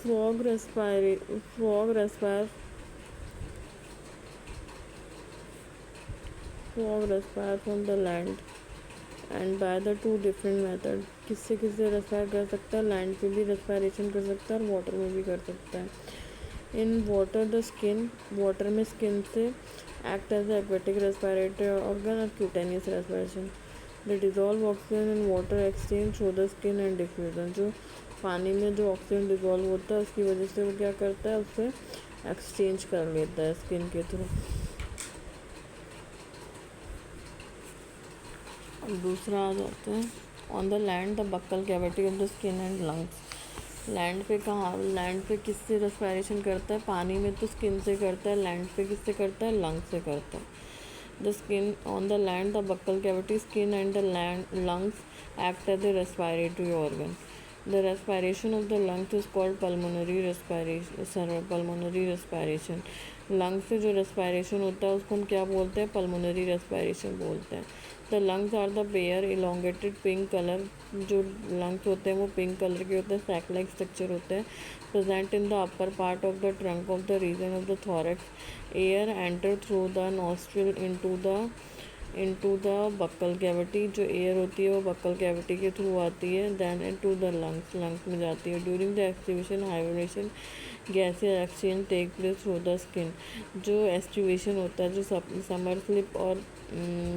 frog respire frog respire frog respire from the land and by the two different method. किससे किससे respire कर सकता है, land पे भी रेस्पायरेशन कर सकता है और वाटर में भी कर सकता है। In water the skin, water में स्किन से act as aquatic respiratory organ और cutaneous respiration. The dissolve oxygen in water exchange through the skin and diffusion. जो पानी में जो ऑक्सीजन डिजॉल्व होता है उसकी वजह से वो क्या करता है, उससे एक्सचेंज कर लेता है स्किन के थ्रू। अब दूसरा आ जाता है on the land the buccal cavity of the skin and lungs. Land पे कहाँ, लैंड पे किससे रेस्पायरेशन करता है, पानी में तो स्किन से करता है, लैंड पे किससे करता है, लंग्स से करता है। The skin on the land the buccal cavity skin and the land lungs act as the respiratory organ. The respiration of the lungs is called pulmonary respiration. Lungs से जो रेस्पायरेशन होता है उसको हम क्या बोलते हैं, पल्मोनरी रेस्पायरेशन बोलते हैं। The lungs are the pair elongated pink colour. जो लंग्स होते हैं वो पिंक कलर के होते हैं, सैक लाइक स्ट्रक्चर होते हैं, present in the upper part of the trunk of the region of the thorax. Air enter through the nostril into the buccal cavity. जो एयर होती है वो बक्कल कैविटी के थ्रू आती है, then into the lungs, lungs में जाती है। During the aestivation hibernation gases exchange take place through the skin. जो एस्टिवेशन होता है, जो समर स्लिप और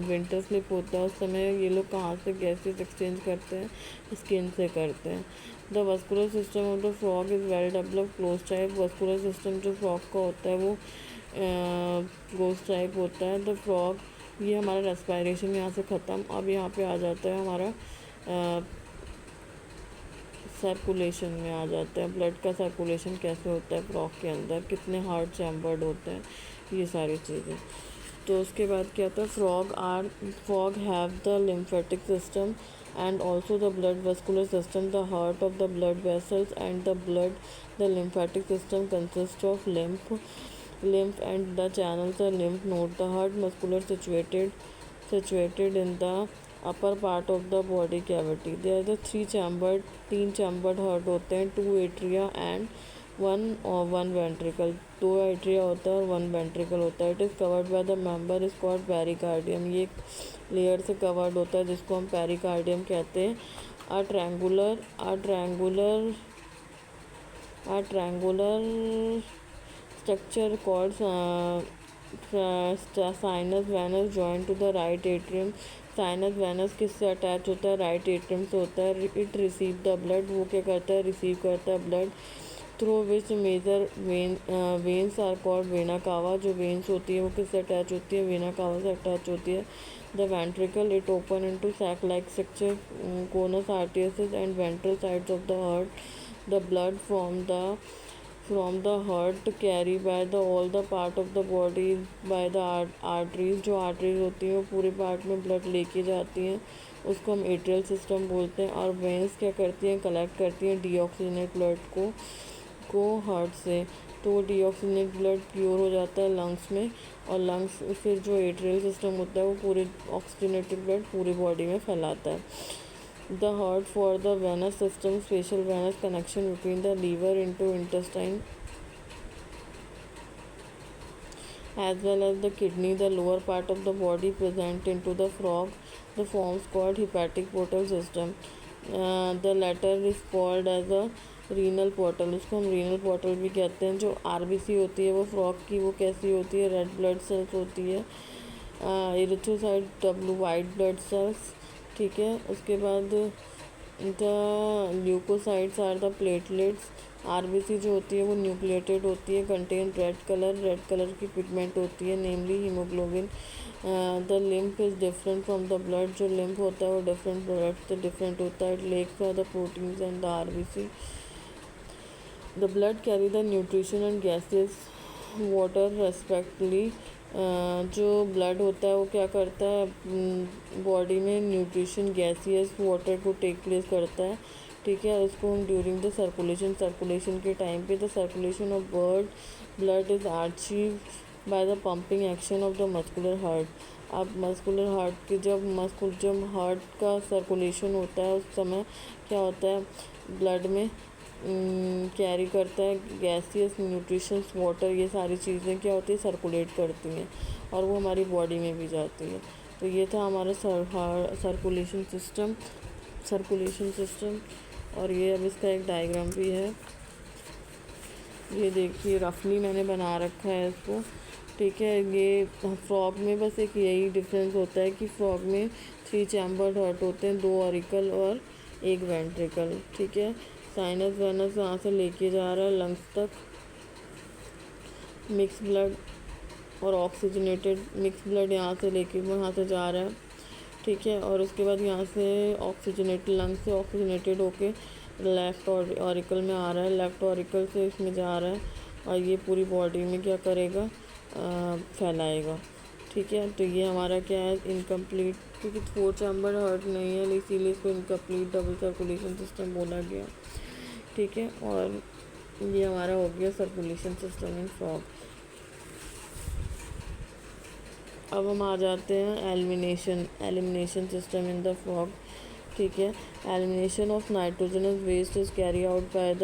विंटर स्लिप होता है, उस समय ये लोग कहाँ से गैसेज एक्सचेंज करते हैं, स्किन से करते हैं। The vascular system of the frog is well developed close type. Vascular system जो फ्रॉग का होता है वो क्लोज टाइप होता है। द फ्रॉग, ये हमारा रेस्पायरेशन यहाँ से ख़त्म। अब यहाँ पे आ जाता है हमारा सर्कुलेशन में आ जाता है। ब्लड का सर्कुलेशन कैसे होता है फ्रॉग के अंदर, कितने हार्ट चैम्बर्ड होते हैं, ये सारी चीज़ें। तो उसके बाद क्या था, frog have the lymphatic system and also the blood vascular system. The heart of the blood vessels and the lymphatic system consists of lymph and the channels are lymph node. The heart muscular situated in the upper part of the body cavity. There are the तीन chambered heart होते हैं, 2 atria and one ventricle। 2 atria होता है और 1 ventricle होता है। It is covered by the member is called pericardium। ये एक लेयर से कवर्ड होता है जिसको हम पेरिकार्डियम कहते हैं। a triangular structure called sinus venous joined to the right atrium। Sinus venosus किससे अटैच होता है, राइट एट्रियम से होता है। इट रिसीव द ब्लड, वो क्या करता है, रिसीव करता है blood. Through which major veins are called vena cava. जो वेन्स होती है वो किससे अटैच होती है, वेना कावा से अटैच होती है। The ventricle, it open into sac like structure, conus arteriosus and ventral sides of the heart. The blood from the heart carry by the all the part of the body by the arteries। जो arteries होती हैं वो पूरे part में blood लेके जाती हैं, उसको हम एट्रियल सिस्टम बोलते हैं। और वेंस क्या करती हैं, कलेक्ट करती हैं डीऑक्सीजनेट ब्लड को हार्ट से। तो डीऑक्सीजनेट ब्लड प्योर हो जाता है लंग्स में, और लंग्स फिर जो एट्रियल सिस्टम होता है वो पूरे ऑक्सीजनेटेड ब्लड पूरी बॉडी में फैलाता है। The heart for the venous system, special venous connection between the liver into intestine as well as the kidney. The lower part of the body present into the frog, the forms called hepatic portal system। The latter is called as a renal portal. उसको हम renal portal भी कहते हैं। जो RBC होती है वो frog की वो कैसी होती है, रेड ब्लड सेल्स होती है, erythrocyte W white blood cells, ठीक है। उसके बाद the leucocytes are the platelets. RBC जो होती है वो न्यूक्लिएटेड होती है, कंटेन रेड कलर की पिगमेंट होती है, namely haemoglobin. The lymph is different from the blood. जो लिम्फ होता है वो डिफरेंट ब्लड से डिफरेंट होता है। Lacks are the proteins and the RBC. The blood carry the nutrition and gases water respectively. जो ब्लड होता है वो क्या करता है, बॉडी में न्यूट्रिशन गैसियस वाटर को टेक प्लेस करता है, ठीक है। उसको हम ड्यूरिंग द सर्कुलेशन के टाइम पे the circulation of blood is achieve by the pumping action of the muscular heart. अब मस्कुलर हार्ट की जब हार्ट का सर्कुलेशन होता है उस समय क्या होता है, ब्लड में कैरी करता है गैसियस न्यूट्रिशंस वाटर, ये सारी चीज़ें क्या होती है सर्कुलेट करती हैं और वो हमारी बॉडी में भी जाती है। तो ये था हमारा सर्कुलेशन सिस्टम। और ये अब इसका एक डायग्राम भी है, ये देखिए रफली मैंने बना रखा है इसको, ठीक है। ये फ्रॉग में बस एक यही डिफरेंस होता है कि फ्रॉग में 3 चैम्बर्ड हार्ट होते हैं, 2 ऑरिकल और 1 वेंट्रिकल, ठीक है। साइनस वाइनस यहाँ से लेके जा रहा है लंग्स तक, मिक्स ब्लड और ऑक्सीजनेटेड मिक्स ब्लड यहाँ से लेके वहाँ से जा रहा है, ठीक है। और उसके बाद यहाँ से ऑक्सीजनेटेड लंग्स से ऑक्सीजनेटेड होके लेफ़्ट ऑरिकल में आ रहा है, लेफ़्ट ऑरिकल से इसमें जा रहा है और ये पूरी बॉडी में क्या करेगा, फैलाएगा, ठीक है। तो ये हमारा क्या है इनकम्प्लीट, क्योंकि 4 चैम्बर हार्ट नहीं है इसीलिए इसको इनकम्प्लीट डबल सर्कुलेशन सिस्टम बोला गया, ठीक है। और ये हमारा हो गया सर्कुलेशन सिस्टम इन फ्रॉग। अब हम आ जाते हैं elimination system in the frog, ठीक है। Elimination of nitrogenous waste is carry out by the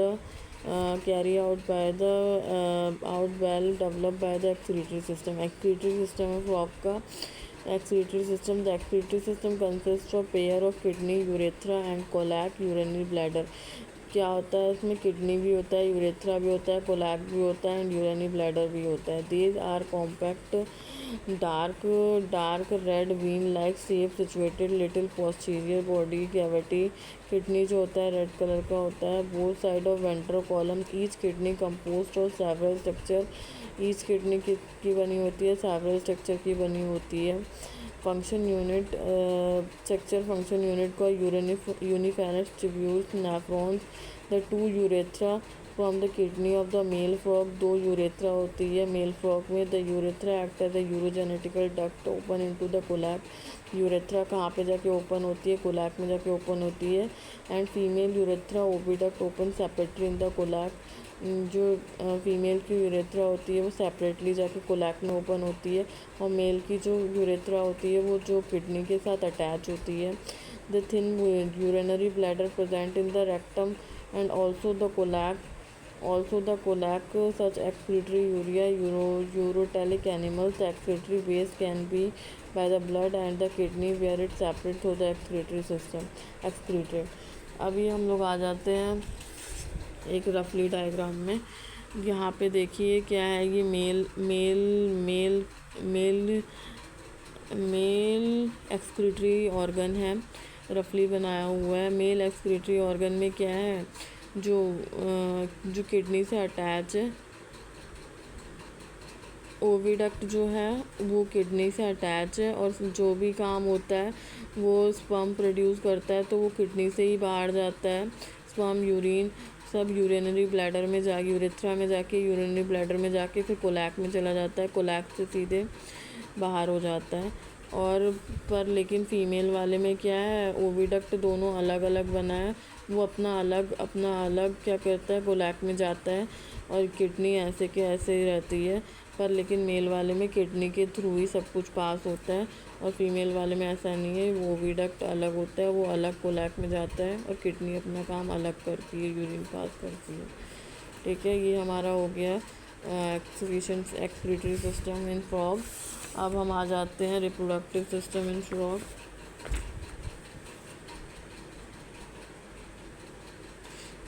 out well developed by the excretory system. Excretory system है फ्रॉग का। Excretory system, the excretory system consist of pair of kidney, urethra and cloaca, urinary bladder. क्या होता है इसमें, kidney भी होता है, urethra भी होता है, कोलैक भी होता है एंड यूरिनरी ब्लैडर भी होता है। These are compact dark red bean like shape situated little posterior body cavity. Kidney जो होता है रेड कलर का होता है। Both side of ventral column, each kidney composed of several structure. Each kidney की बनी होती है, सेवरल स्ट्रक्चर की बनी होती है। Function unit, structure function unit का uriniferous tubules, nephrons, the 2 urethra from the kidney of the male frog. 2 urethra होती है मेल फ्रॉग में। The urethra act as the urogenital duct open into the cloaca. Urethra कहाँ पे जाके open होती है, कोलैक में जाके ओपन होती है। And female urethra oviduct open separately in the cloaca. जो फीमेल की यूरेथ्रा होती है वो सेपरेटली जाके कोलैक में ओपन होती है और मेल की जो यूरेथ्रा होती है वो जो किडनी के साथ अटैच होती है। The thin urinary bladder present in the rectum and also the cloaca such excretory urea urotelic animals. The excretory waste can be by the blood and the kidney where it separates through the excretory system excreted। अभी हम लोग आ जाते हैं एक रफली diagram में। यहाँ पे देखिए क्या है, ये मेल एक्सक्रीटरी ऑर्गन है, रफली बनाया हुआ है। मेल एक्सक्रीटरी ऑर्गन में क्या है, जो किडनी से अटैच है, ओविडक्ट जो है वो किडनी से अटैच है और जो भी काम होता है वो स्पर्म प्रोड्यूस करता है तो वो किडनी से ही बाहर जाता है। स्पर्म यूरिन सब यूरिनरी ब्लैडर में जाके, यूरेथ्रा में जाके, यूरिनरी ब्लैडर में जाके फिर कोलैक में चला जाता है, कोलैक से सीधे बाहर हो जाता है। और पर लेकिन फीमेल वाले में क्या है, ओविडक्ट दोनों अलग अलग बना है, वो अपना अलग क्या करता है, कोलैक में जाता है और किडनी ऐसे के ऐसे ही रहती है। पर लेकिन मेल वाले में किडनी के थ्रू ही सब कुछ पास होता है और फीमेल वाले में ऐसा नहीं है, वो ओविडक्ट अलग होता है, वो अलग कोलैक में जाता है और किडनी अपना काम अलग करती है, यूरिन पास करती है, ठीक है। ये हमारा हो गया एक्सक्रीटरी सिस्टम इन फ्रॉग। अब हम आ जाते हैं reproductive system in frog.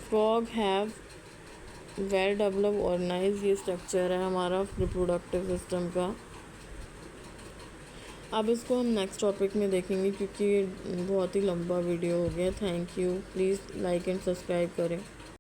Frog have well develop organise, ये स्ट्रक्चर है हमारा रिप्रोडक्टिव सिस्टम का। अब इसको हम नेक्स्ट टॉपिक में देखेंगे क्योंकि ये बहुत ही लंबा वीडियो हो गया। Thank you, please like and subscribe करें।